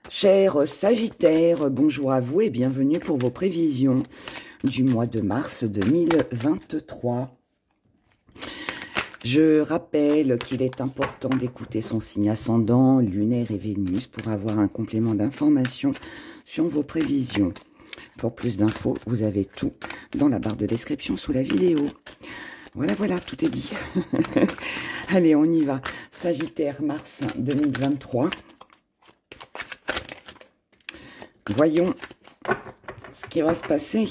Chers Sagittaires, bonjour à vous et bienvenue pour vos prévisions du mois de mars 2023. Je rappelle qu'il est important d'écouter son signe ascendant, lunaire et Vénus pour avoir un complément d'information sur vos prévisions. Pour plus d'infos, vous avez tout dans la barre de description sous la vidéo. Voilà, tout est dit. Allez, on y va. Sagittaire, mars 2023. Voyons ce qui va se passer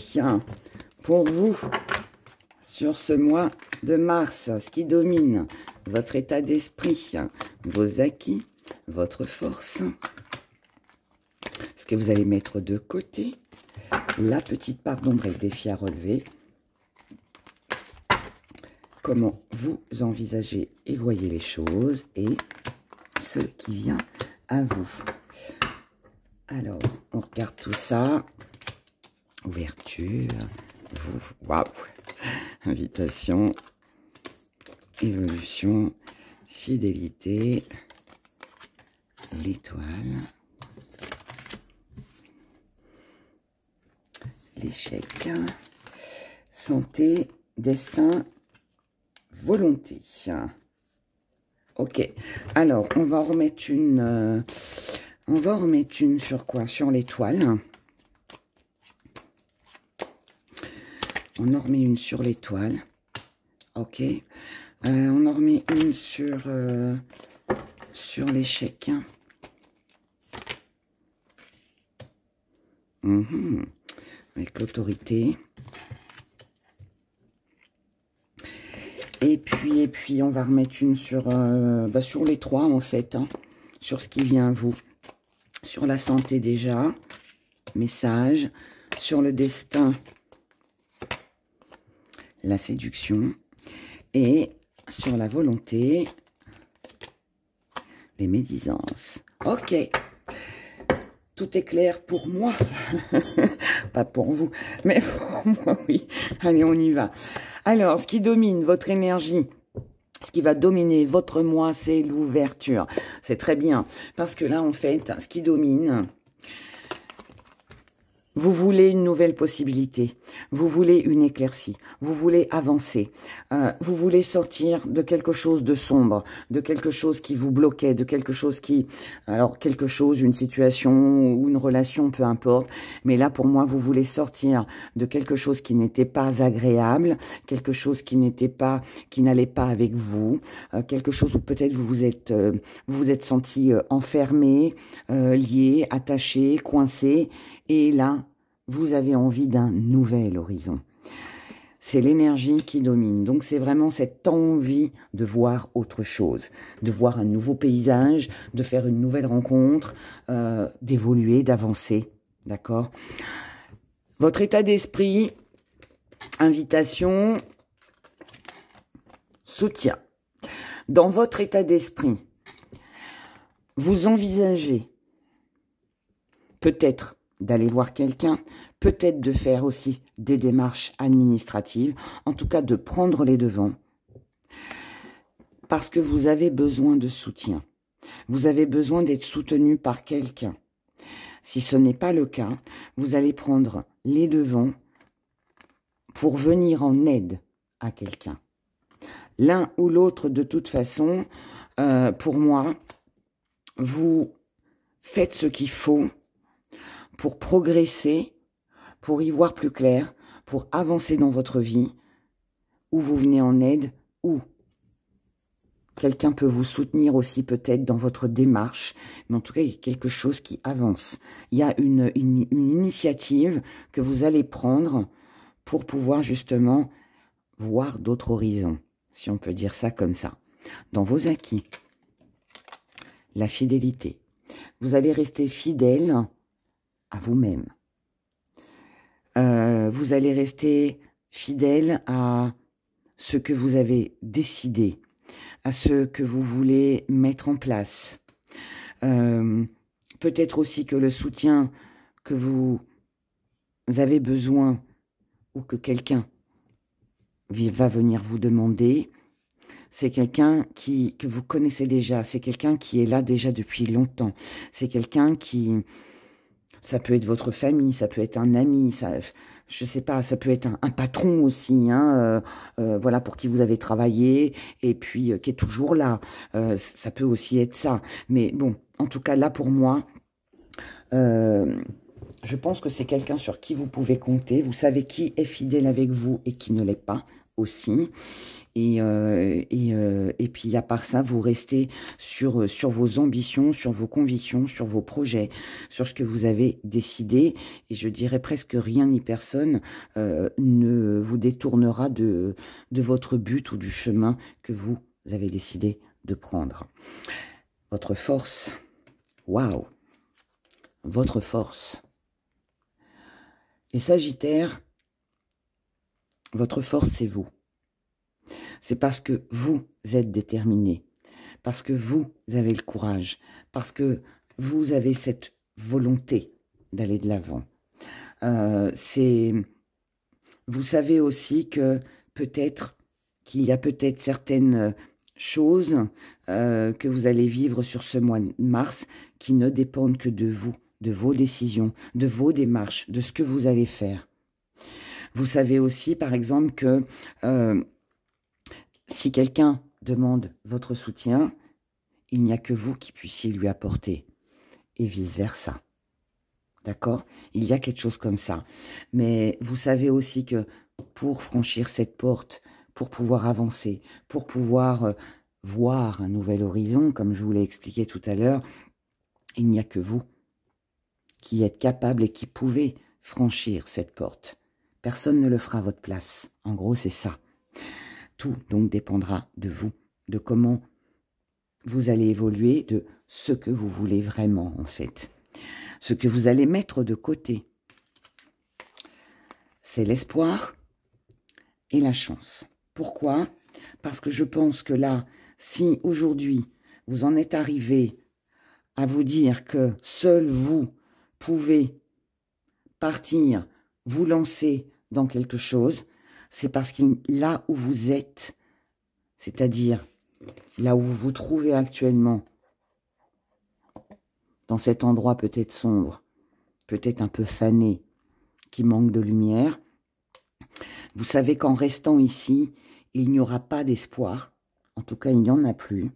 pour vous sur ce mois de mars. Ce qui domine votre état d'esprit, vos acquis, votre force. Ce que vous allez mettre de côté. La petite part d'ombre et le défi à relever. Comment vous envisagez et voyez les choses et ce qui vient à vous. Alors, on regarde tout ça. Ouverture, vous, waouh, invitation, évolution, fidélité, l'étoile, l'échec, santé, destin, volonté. Ok, alors on va remettre une... sur quoi? Sur l'étoile. On en remet une sur l'étoile. Ok. On en remet une sur l'échec. Avec l'autorité. Et puis, on va remettre une sur les trois, en fait. Sur ce qui vient à vous. Sur la santé déjà, message. Sur le destin, la séduction. Et sur la volonté, les médisances. Ok, tout est clair pour moi. Pas pour vous, mais pour moi, oui. Allez, on y va. Alors, ce qui domine votre énergie, ce qui va dominer votre mois, c'est l'ouverture. C'est très bien. Parce que là, en fait, ce qui domine, vous voulez une nouvelle possibilité. Vous voulez une éclaircie. Vous voulez avancer. Vous voulez sortir de quelque chose de sombre, de quelque chose qui vous bloquait, de quelque chose qui... Alors, quelque chose, une situation ou une relation, peu importe. Mais là, pour moi, vous voulez sortir de quelque chose qui n'était pas agréable, quelque chose qui n'était pas, qui n'allait pas avec vous, quelque chose où peut-être vous vous êtes senti enfermé, lié, attaché, coincé. Et là, vous avez envie d'un nouvel horizon. C'est l'énergie qui domine. Donc, c'est vraiment cette envie de voir autre chose, de voir un nouveau paysage, de faire une nouvelle rencontre, d'évoluer, d'avancer. D'accord? Votre état d'esprit, invitation, soutien. Dans votre état d'esprit, vous envisagez peut-être d'aller voir quelqu'un, peut-être de faire aussi des démarches administratives, en tout cas de prendre les devants, parce que vous avez besoin de soutien. Vous avez besoin d'être soutenu par quelqu'un. Si ce n'est pas le cas, vous allez prendre les devants pour venir en aide à quelqu'un. L'un ou l'autre, de toute façon, pour moi, vous faites ce qu'il faut pour progresser, pour y voir plus clair, pour avancer dans votre vie, ou vous venez en aide, ou quelqu'un peut vous soutenir aussi peut-être dans votre démarche, mais en tout cas, il y a quelque chose qui avance. Il y a une initiative que vous allez prendre pour pouvoir justement voir d'autres horizons, si on peut dire ça comme ça. Dans vos acquis, la fidélité. Vous allez rester fidèle à vous-même. Vous allez rester fidèle à ce que vous avez décidé, à ce que vous voulez mettre en place. Peut-être aussi que le soutien que vous avez besoin ou que quelqu'un va venir vous demander, c'est quelqu'un que vous connaissez déjà, c'est quelqu'un qui est là déjà depuis longtemps, c'est quelqu'un qui, ça peut être votre famille, ça peut être un ami, ça, je sais pas, ça peut être un patron aussi, hein, voilà, pour qui vous avez travaillé, et puis qui est toujours là, ça peut aussi être ça, mais bon, en tout cas là pour moi, je pense que c'est quelqu'un sur qui vous pouvez compter, vous savez qui est fidèle avec vous et qui ne l'est pas aussi. Et puis, à part ça, vous restez sur vos ambitions, sur vos convictions, sur vos projets, sur ce que vous avez décidé. Et je dirais presque rien ni personne ne vous détournera de votre but ou du chemin que vous avez décidé de prendre. Votre force, waouh, votre force. Les Sagittaires, votre force, c'est vous. C'est parce que vous êtes déterminé, parce que vous avez le courage, parce que vous avez cette volonté d'aller de l'avant. Vous savez aussi que qu'il y a peut-être certaines choses que vous allez vivre sur ce mois de mars qui ne dépendent que de vous, de vos décisions, de vos démarches, de ce que vous allez faire. Vous savez aussi, par exemple, que si quelqu'un demande votre soutien, il n'y a que vous qui puissiez lui apporter, et vice-versa. D'accord? Il y a quelque chose comme ça. Mais vous savez aussi que pour franchir cette porte, pour pouvoir avancer, pour pouvoir voir un nouvel horizon, comme je vous l'ai expliqué tout à l'heure, il n'y a que vous qui êtes capable et qui pouvez franchir cette porte. Personne ne le fera à votre place. En gros, c'est ça. Tout donc dépendra de vous, de comment vous allez évoluer, de ce que vous voulez vraiment en fait. Ce que vous allez mettre de côté, c'est l'espoir et la chance. Pourquoi? Parce que je pense que là, si aujourd'hui vous en êtes arrivé à vous dire que seul vous pouvez partir, vous lancer dans quelque chose, c'est parce que là où vous êtes, c'est-à-dire là où vous vous trouvez actuellement, dans cet endroit peut-être sombre, peut-être un peu fané, qui manque de lumière, vous savez qu'en restant ici, il n'y aura pas d'espoir, en tout cas il n'y en a plus.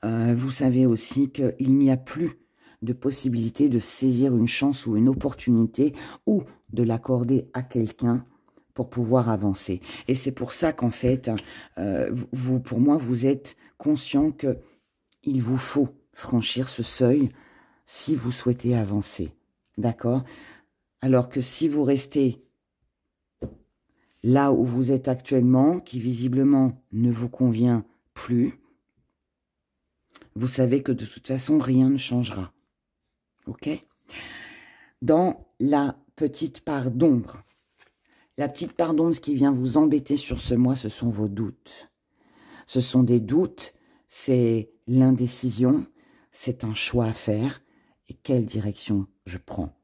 Vous savez aussi qu'il n'y a plus de possibilité de saisir une chance ou une opportunité ou de l'accorder à quelqu'un pour pouvoir avancer. Et c'est pour ça qu'en fait, pour moi, vous êtes conscient qu'il vous faut franchir ce seuil si vous souhaitez avancer. D'accord? Alors que si vous restez là où vous êtes actuellement, qui visiblement ne vous convient plus, vous savez que de toute façon, rien ne changera. Ok? Dans la petite part d'ombre, ce qui vient vous embêter sur ce mois, ce sont vos doutes. Ce sont des doutes, c'est l'indécision, c'est un choix à faire. Et quelle direction je prends?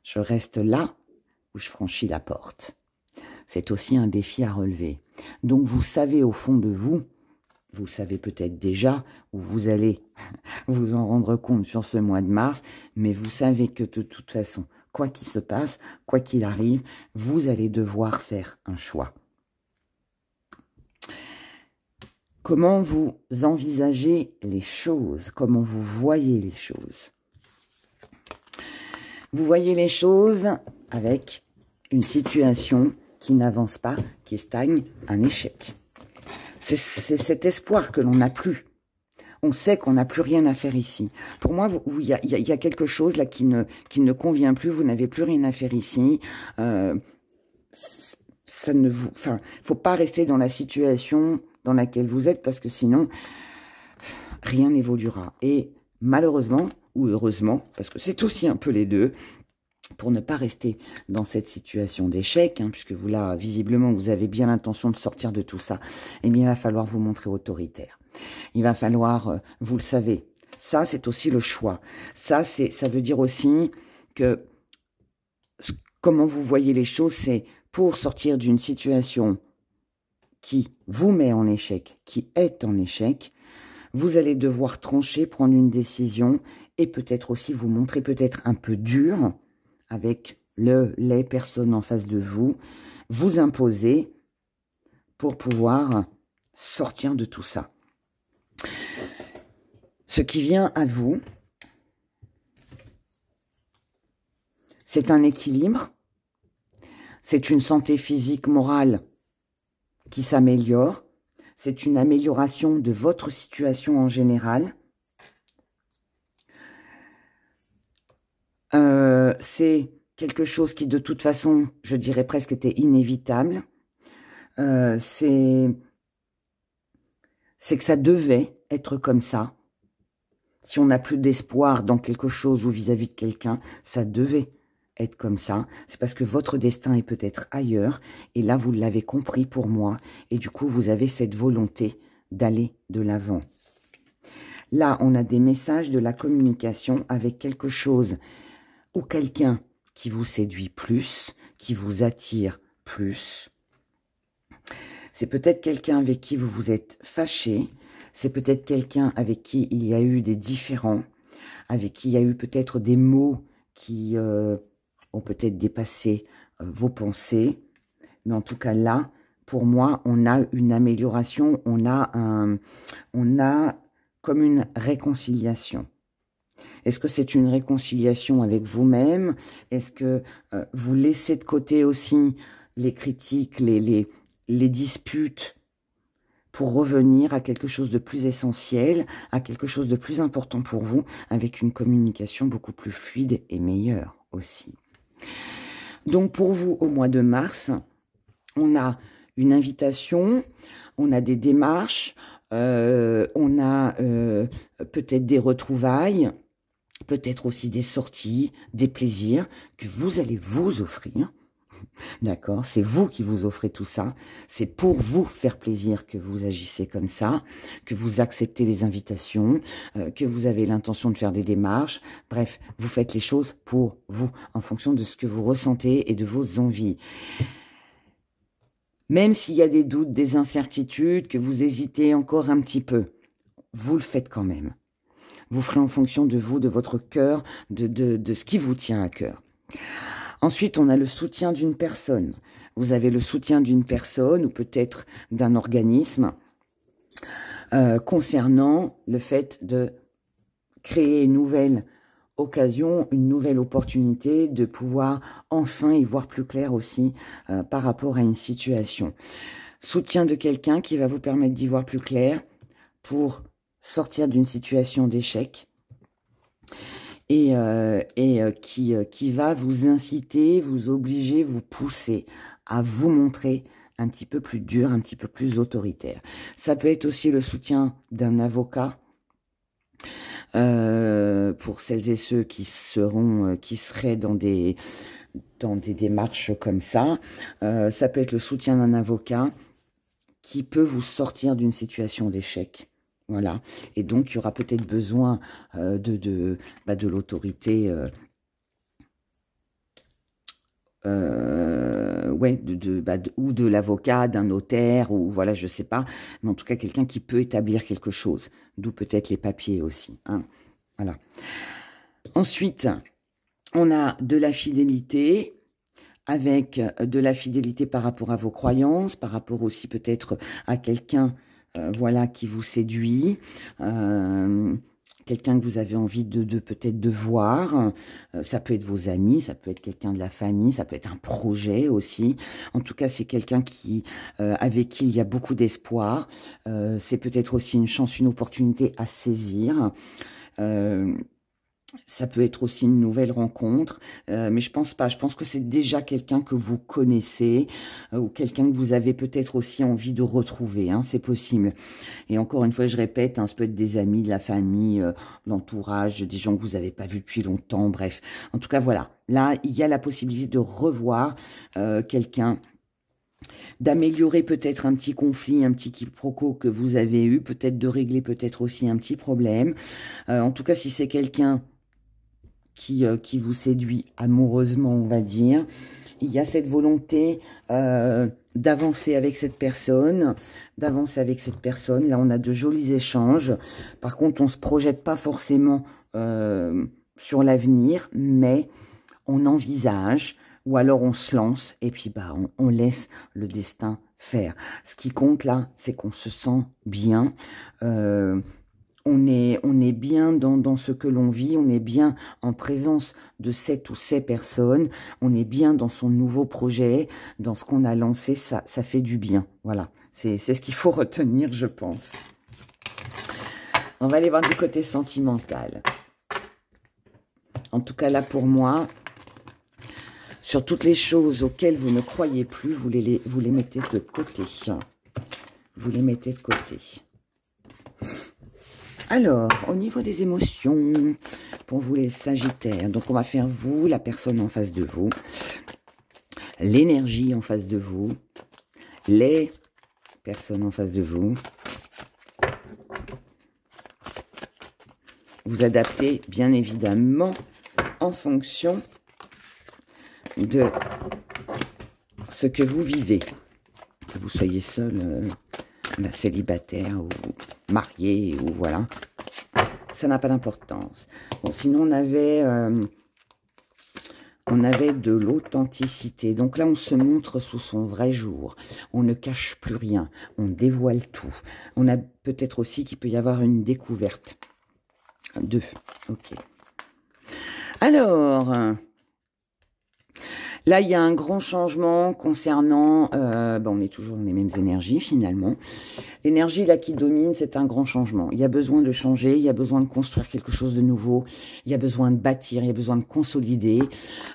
Je reste là ou je franchis la porte? C'est aussi un défi à relever. Donc vous savez au fond de vous, vous savez peut-être déjà, ou vous allez vous en rendre compte sur ce mois de mars, mais vous savez que de toute façon, quoi qu'il se passe, quoi qu'il arrive, vous allez devoir faire un choix. Comment vous envisagez les choses? Comment vous voyez les choses? Vous voyez les choses avec une situation qui n'avance pas, qui stagne, un échec. C'est cet espoir que l'on n'a plus. On sait qu'on n'a plus rien à faire ici. Pour moi, il y a quelque chose là qui ne convient plus. Vous n'avez plus rien à faire ici. Faut pas rester dans la situation dans laquelle vous êtes parce que sinon, rien n'évoluera. Et malheureusement, ou heureusement, parce que c'est aussi un peu les deux, pour ne pas rester dans cette situation d'échec, hein, puisque vous là, visiblement, vous avez bien l'intention de sortir de tout ça, eh bien, il va falloir vous montrer autoritaire. Il va falloir, vous le savez, ça, c'est aussi le choix. Ça veut dire aussi que comment vous voyez les choses, c'est pour sortir d'une situation qui vous met en échec, qui est en échec, vous allez devoir trancher, prendre une décision et peut-être aussi vous montrer peut-être un peu dur avec les personnes en face de vous, vous imposer pour pouvoir sortir de tout ça. Ce qui vient à vous, c'est un équilibre, c'est une santé physique, morale qui s'améliore, c'est une amélioration de votre situation en général. C'est quelque chose qui, de toute façon, je dirais presque était inévitable. C'est que ça devait être comme ça. Si on n'a plus d'espoir dans quelque chose ou vis-à-vis de quelqu'un, ça devait être comme ça. C'est parce que votre destin est peut-être ailleurs. Et là, vous l'avez compris pour moi. Et du coup, vous avez cette volonté d'aller de l'avant. Là, on a des messages de la communication avec quelque chose ou quelqu'un qui vous séduit plus, qui vous attire plus. C'est peut-être quelqu'un avec qui vous vous êtes fâché. C'est peut-être quelqu'un avec qui il y a eu des différends, avec qui il y a eu peut-être des mots qui ont peut-être dépassé vos pensées. Mais en tout cas là, pour moi, on a une amélioration, on a comme une réconciliation. Est-ce que c'est une réconciliation avec vous-même? Est-ce que vous laissez de côté aussi les critiques, les disputes pour revenir à quelque chose de plus essentiel, à quelque chose de plus important pour vous, avec une communication beaucoup plus fluide et meilleure aussi. Donc pour vous, au mois de mars, on a une invitation, on a des démarches, on a peut-être des retrouvailles, peut-être aussi des sorties, des plaisirs que vous allez vous offrir. D'accord? C'est vous qui vous offrez tout ça. C'est pour vous faire plaisir que vous agissez comme ça, que vous acceptez les invitations, que vous avez l'intention de faire des démarches. Bref, vous faites les choses pour vous, en fonction de ce que vous ressentez et de vos envies. Même s'il y a des doutes, des incertitudes, que vous hésitez encore un petit peu, vous le faites quand même. Vous ferez en fonction de vous, de votre cœur, de ce qui vous tient à cœur. Ensuite, on a le soutien d'une personne. Vous avez le soutien d'une personne ou peut-être d'un organisme concernant le fait de créer une nouvelle occasion, une nouvelle opportunité de pouvoir enfin y voir plus clair aussi par rapport à une situation. Soutien de quelqu'un qui va vous permettre d'y voir plus clair pour sortir d'une situation d'échec. Et qui va vous inciter, vous obliger, vous pousser à vous montrer un petit peu plus dur, un petit peu plus autoritaire. Ça peut être aussi le soutien d'un avocat pour celles et ceux qui seraient dans des démarches comme ça. Ça peut être le soutien d'un avocat qui peut vous sortir d'une situation d'échec. Voilà, et donc il y aura peut-être besoin de l'autorité, ou de l'avocat, d'un notaire, ou voilà, je sais pas, mais en tout cas quelqu'un qui peut établir quelque chose, d'où peut-être les papiers aussi. Hein, voilà. Ensuite, on a de la fidélité, avec de la fidélité par rapport à vos croyances, par rapport aussi peut-être à quelqu'un voilà, qui vous séduit, quelqu'un que vous avez envie peut-être de voir, ça peut être vos amis, ça peut être quelqu'un de la famille, ça peut être un projet aussi. En tout cas, c'est quelqu'un avec qui il y a beaucoup d'espoir. C'est peut-être aussi une chance, une opportunité à saisir. Ça peut être aussi une nouvelle rencontre, mais je pense pas. Je pense que c'est déjà quelqu'un que vous connaissez ou quelqu'un que vous avez peut-être aussi envie de retrouver. Hein, c'est possible. Et encore une fois, je répète, hein, ça peut être des amis, de la famille, l'entourage, des gens que vous n'avez pas vus depuis longtemps. Bref, en tout cas, voilà. Là, il y a la possibilité de revoir quelqu'un, d'améliorer peut-être un petit conflit, un petit quiproquo que vous avez eu, peut-être de régler peut-être aussi un petit problème. En tout cas, si c'est quelqu'un qui vous séduit amoureusement, on va dire, il y a cette volonté d'avancer avec cette personne, Là, on a de jolis échanges. Par contre, on ne se projette pas forcément sur l'avenir, mais on envisage, ou alors on se lance, et puis bah, on laisse le destin faire. Ce qui compte là, c'est qu'on se sent bien, on est bien dans ce que l'on vit, on est bien en présence de cette ou ces personnes, on est bien dans son nouveau projet, dans ce qu'on a lancé, ça fait du bien. Voilà, c'est ce qu'il faut retenir, je pense. On va aller voir du côté sentimental. En tout cas, là, pour moi, sur toutes les choses auxquelles vous ne croyez plus, vous les mettez de côté. Vous les mettez de côté. Alors, au niveau des émotions, pour vous les Sagittaires, donc on va faire vous, la personne en face de vous, l'énergie en face de vous, les personnes en face de vous. Vous adaptez, bien évidemment, en fonction de ce que vous vivez. Que vous soyez seul, célibataire ou marié, ou voilà. Ça n'a pas d'importance. Bon, sinon, on avait de l'authenticité. Donc là, on se montre sous son vrai jour. On ne cache plus rien. On dévoile tout. On a peut-être aussi qu'il peut y avoir une découverte. 2. Ok. Alors, là, il y a un grand changement concernant... on est toujours dans les mêmes énergies, finalement. L'énergie, là, qui domine, c'est un grand changement. Il y a besoin de changer, il y a besoin de construire quelque chose de nouveau, il y a besoin de bâtir, il y a besoin de consolider.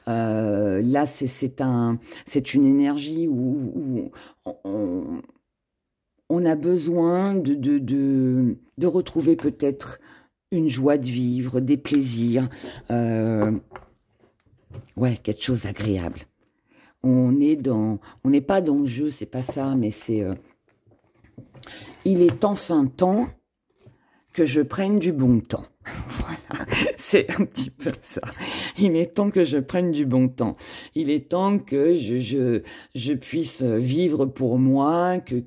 Là, c'est une énergie où on a besoin de retrouver peut-être une joie de vivre, des plaisirs... ouais, quelque chose d'agréable. On n'est pas dans le jeu, c'est pas ça, mais c'est... il est enfin temps que je prenne du bon temps. Voilà, c'est un petit peu ça. Il est temps que je prenne du bon temps. Il est temps que je puisse vivre pour moi, que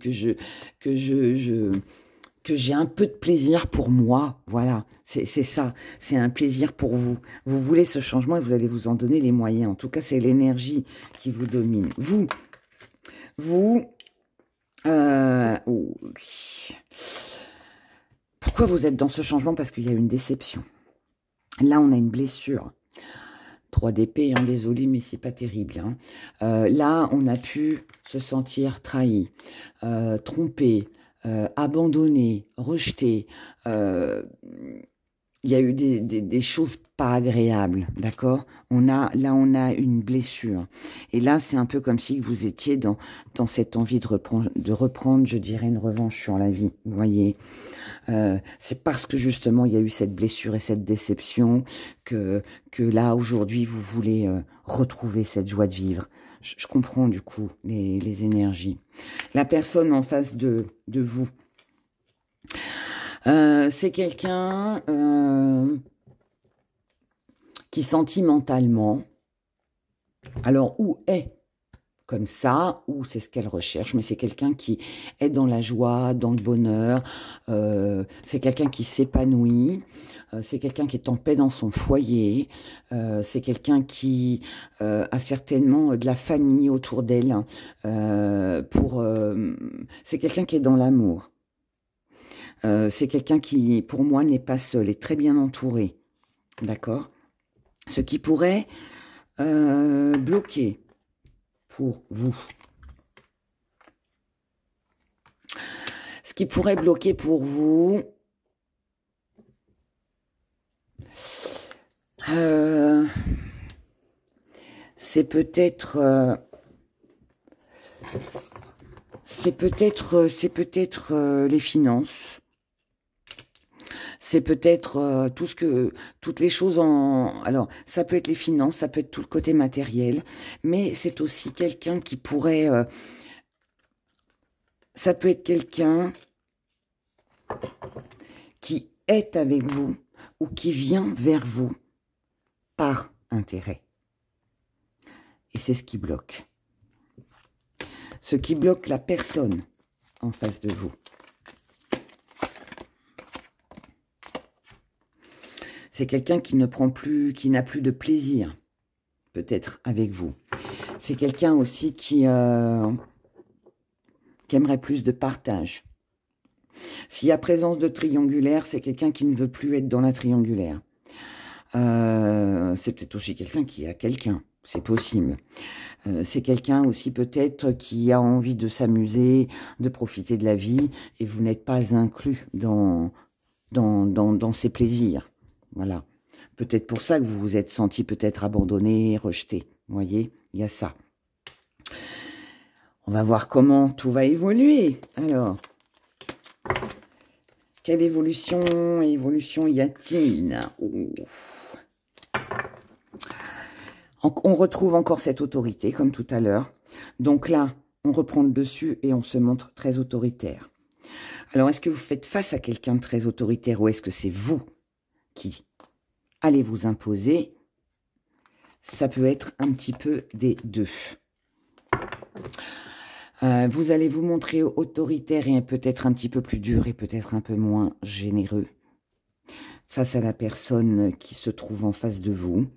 j'ai un peu de plaisir pour moi. Voilà, c'est ça. C'est un plaisir pour vous. Vous voulez ce changement et vous allez vous en donner les moyens. En tout cas, c'est l'énergie qui vous domine. Pourquoi vous êtes dans ce changement? Parce qu'il y a une déception. Là, on a une blessure. 3 d'épée, hein, désolé, mais c'est pas terrible. Hein. Là, on a pu se sentir trahi, trompé, abandonné, rejeté. Il y a eu des choses pas agréables, d'accord? Là, on a une blessure. Et là, c'est un peu comme si vous étiez dans cette envie de reprendre, je dirais, une revanche sur la vie, vous voyez? C'est parce que, justement, il y a eu cette blessure et cette déception que là, aujourd'hui, vous voulez retrouver cette joie de vivre. Je comprends, du coup, les énergies. La personne en face de vous, c'est quelqu'un qui sentimentalement, alors ou est comme ça, ou c'est ce qu'elle recherche, mais c'est quelqu'un qui est dans la joie, dans le bonheur, c'est quelqu'un qui s'épanouit, c'est quelqu'un qui est en paix dans son foyer, c'est quelqu'un qui a certainement de la famille autour d'elle, c'est quelqu'un qui est dans l'amour. C'est quelqu'un qui, pour moi, n'est pas seul, est très bien entouré. D'accord? Ce qui pourrait bloquer pour vous. Ce qui pourrait bloquer pour vous... c'est peut-être... c'est peut-être les finances. C'est peut-être toutes les choses alors, ça peut être les finances, ça peut être tout le côté matériel, mais c'est aussi quelqu'un qui pourrait... ça peut être quelqu'un qui est avec vous ou qui vient vers vous par intérêt. Et c'est ce qui bloque. Ce qui bloque la personne en face de vous. C'est quelqu'un qui ne prend plus, qui n'a plus de plaisir, peut-être, avec vous. C'est quelqu'un aussi qui aimerait plus de partage. S'il y a présence de triangulaire, c'est quelqu'un qui ne veut plus être dans la triangulaire. C'est peut-être aussi quelqu'un qui a quelqu'un, c'est possible. C'est quelqu'un aussi peut-être qui a envie de s'amuser, de profiter de la vie, et vous n'êtes pas inclus dans ses plaisirs. Voilà. Peut-être pour ça que vous vous êtes senti peut-être abandonné, rejeté. Vous voyez, il y a ça. On va voir comment tout va évoluer. Alors, quelle évolution y a-t-il? On retrouve encore cette autorité, comme tout à l'heure. Donc là, on reprend le dessus et on se montre très autoritaire. Alors, est-ce que vous faites face à quelqu'un de très autoritaire ou est-ce que c'est vous qui allez vous imposer? Ça peut être un petit peu des deux. Vous allez vous montrer autoritaire et peut-être un petit peu plus dur et peut-être un peu moins généreux face à la personne qui se trouve en face de vous.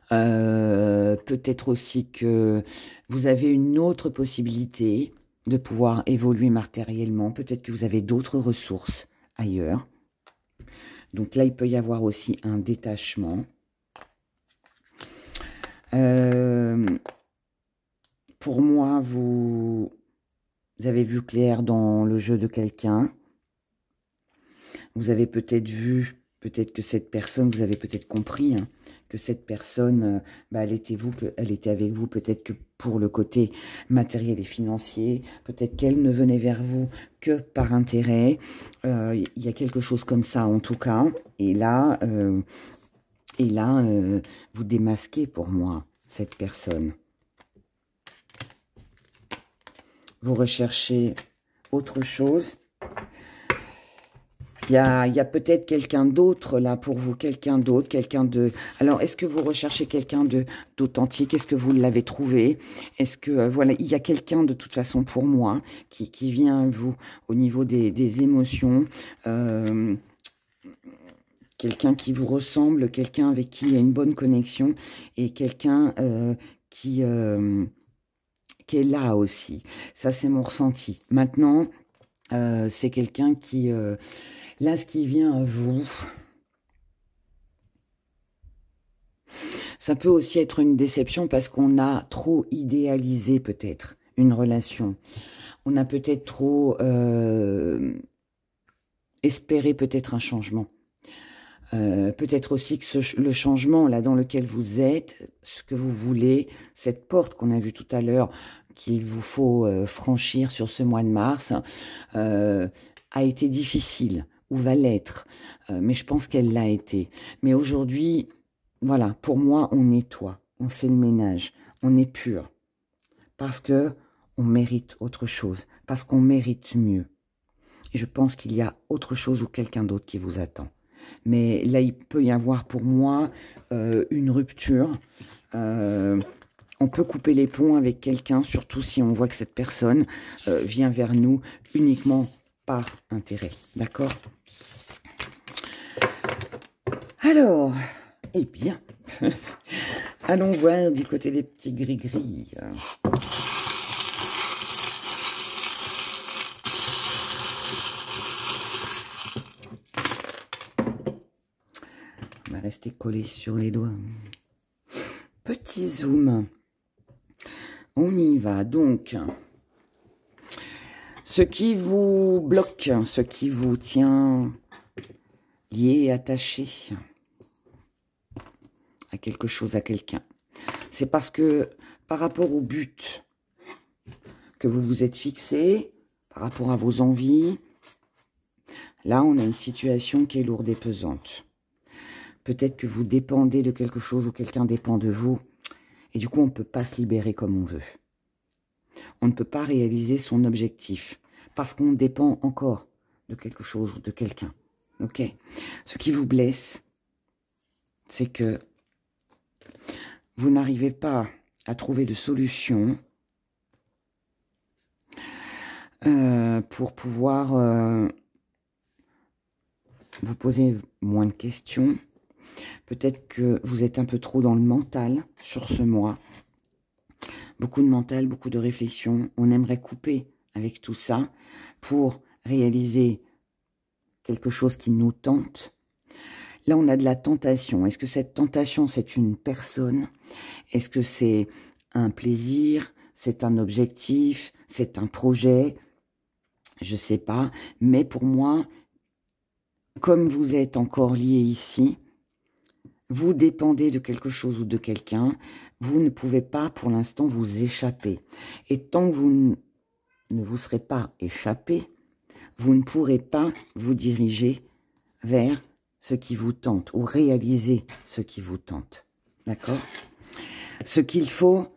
Peut-être aussi que vous avez une autre possibilité de pouvoir évoluer matériellement. Peut-être que vous avez d'autres ressources ailleurs. Donc là, il peut y avoir aussi un détachement. Pour moi, vous avez vu clair dans le jeu de quelqu'un. Vous avez peut-être vu, peut-être que cette personne, vous avez peut-être compris, hein, que cette personne, elle était avec vous, peut-être que pour le côté matériel et financier, peut-être qu'elle ne venait vers vous que par intérêt. Il y a quelque chose comme ça en tout cas. Et là, vous démasquez pour moi cette personne. Vous recherchez autre chose. Il y a peut-être quelqu'un d'autre là pour vous, quelqu'un d'autre, quelqu'un de... Alors, est-ce que vous recherchez quelqu'un d'authentique? Est-ce que vous l'avez trouvé? Est-ce que, voilà, il y a quelqu'un de toute façon pour moi qui vient à vous au niveau des émotions, quelqu'un qui vous ressemble, quelqu'un avec qui il y a une bonne connexion et quelqu'un qui est là aussi. Ça, c'est mon ressenti. Maintenant, c'est quelqu'un qui... là, ce qui vient à vous... Ça peut aussi être une déception parce qu'on a trop idéalisé peut-être une relation. On a peut-être trop espéré peut-être un changement. Peut-être aussi que le changement là dans lequel vous êtes, ce que vous voulez, cette porte qu'on a vue tout à l'heure, qu'il vous faut franchir sur ce mois de mars, a été difficile, ou va l'être, mais je pense qu'elle l'a été. Mais aujourd'hui, voilà, pour moi, on nettoie, on fait le ménage, on est pur, parce que on mérite autre chose, parce qu'on mérite mieux. Et je pense qu'il y a autre chose ou quelqu'un d'autre qui vous attend. Mais là, il peut y avoir pour moi une rupture. On peut couper les ponts avec quelqu'un, surtout si on voit que cette personne vient vers nous uniquement par intérêt. D'accord? Alors, eh bien, allons voir du côté des petits gris-gris. On va rester collé sur les doigts. Petit zoom. On y va. Donc, ce qui vous bloque, ce qui vous tient lié, attaché à quelque chose, à quelqu'un, c'est parce que par rapport au but que vous vous êtes fixé, par rapport à vos envies, là, on a une situation qui est lourde et pesante. Peut-être que vous dépendez de quelque chose ou quelqu'un dépend de vous. Et du coup, on ne peut pas se libérer comme on veut. On ne peut pas réaliser son objectif. Parce qu'on dépend encore de quelque chose ou de quelqu'un. Ok? Ce qui vous blesse, c'est que vous n'arrivez pas à trouver de solution pour pouvoir vous poser moins de questions. Peut-être que vous êtes un peu trop dans le mental sur ce mois. Beaucoup de mental, beaucoup de réflexion. On aimerait couper avec tout ça pour réaliser quelque chose qui nous tente. Là, on a de la tentation. Est-ce que cette tentation, c'est une personne? Est-ce que c'est un plaisir? C'est un objectif? C'est un projet? Je ne sais pas. Mais pour moi, comme vous êtes encore lié ici, vous dépendez de quelque chose ou de quelqu'un, vous ne pouvez pas pour l'instant vous échapper. Et tant que vous ne vous serez pas échappé, vous ne pourrez pas vous diriger vers ce qui vous tente ou réaliser ce qui vous tente. D'accord? Ce qu'il faut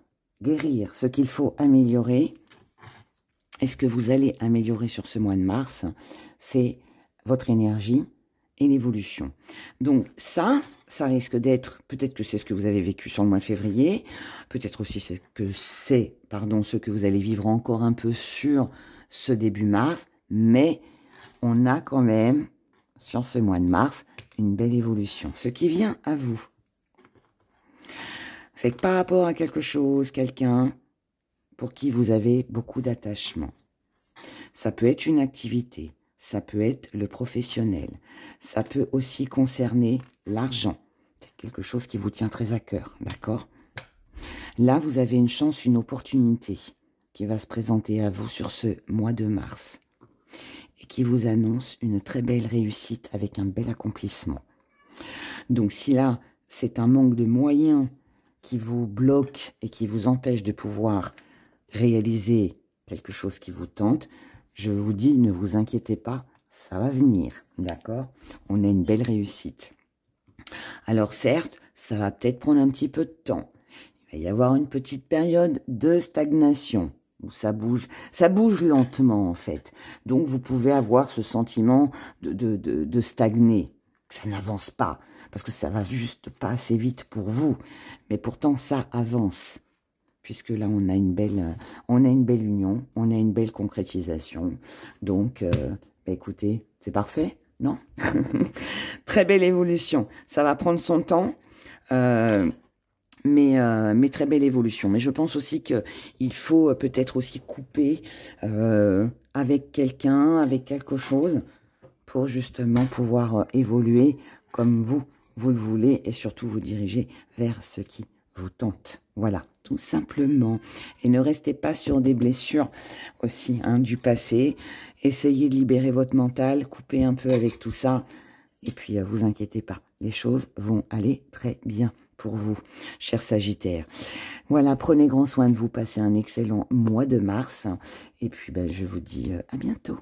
guérir, ce qu'il faut améliorer, et ce que vous allez améliorer sur ce mois de mars, c'est votre énergie et l'évolution. Donc ça risque d'être, peut-être que c'est ce que vous avez vécu sur le mois de février, peut-être aussi ce que vous allez vivre encore un peu sur ce début mars, mais on a quand même, sur ce mois de mars, une belle évolution. Ce qui vient à vous, c'est que par rapport à quelque chose, quelqu'un pour qui vous avez beaucoup d'attachement, ça peut être une activité, ça peut être le professionnel, ça peut aussi concerner l'argent. C'est quelque chose qui vous tient très à cœur, d'accord? Là, vous avez une chance, une opportunité qui va se présenter à vous sur ce mois de mars et qui vous annonce une très belle réussite avec un bel accomplissement. Donc si là, c'est un manque de moyens qui vous bloque et qui vous empêche de pouvoir réaliser quelque chose qui vous tente, je vous dis, ne vous inquiétez pas, ça va venir, d'accord? On a une belle réussite. Alors certes, ça va peut-être prendre un petit peu de temps. Il va y avoir une petite période de stagnation, où ça bouge lentement en fait. Donc vous pouvez avoir ce sentiment de stagner, que ça n'avance pas, parce que ça va juste pas assez vite pour vous. Mais pourtant ça avance. Puisque là, on a une belle union, on a une belle concrétisation. Donc, écoutez, c'est parfait, non? Très belle évolution. Ça va prendre son temps, mais très belle évolution. Mais je pense aussi qu'il faut peut-être aussi couper avec quelqu'un, avec quelque chose, pour justement pouvoir évoluer comme vous le voulez, et surtout vous diriger vers ce qui vous tente. Voilà, tout simplement. Et ne restez pas sur des blessures aussi du passé. Essayez de libérer votre mental, coupez un peu avec tout ça. Et puis, vous inquiétez pas, les choses vont aller très bien pour vous, chers Sagittaires. Voilà, prenez grand soin de vous, passez un excellent mois de mars. Et puis, je vous dis à bientôt.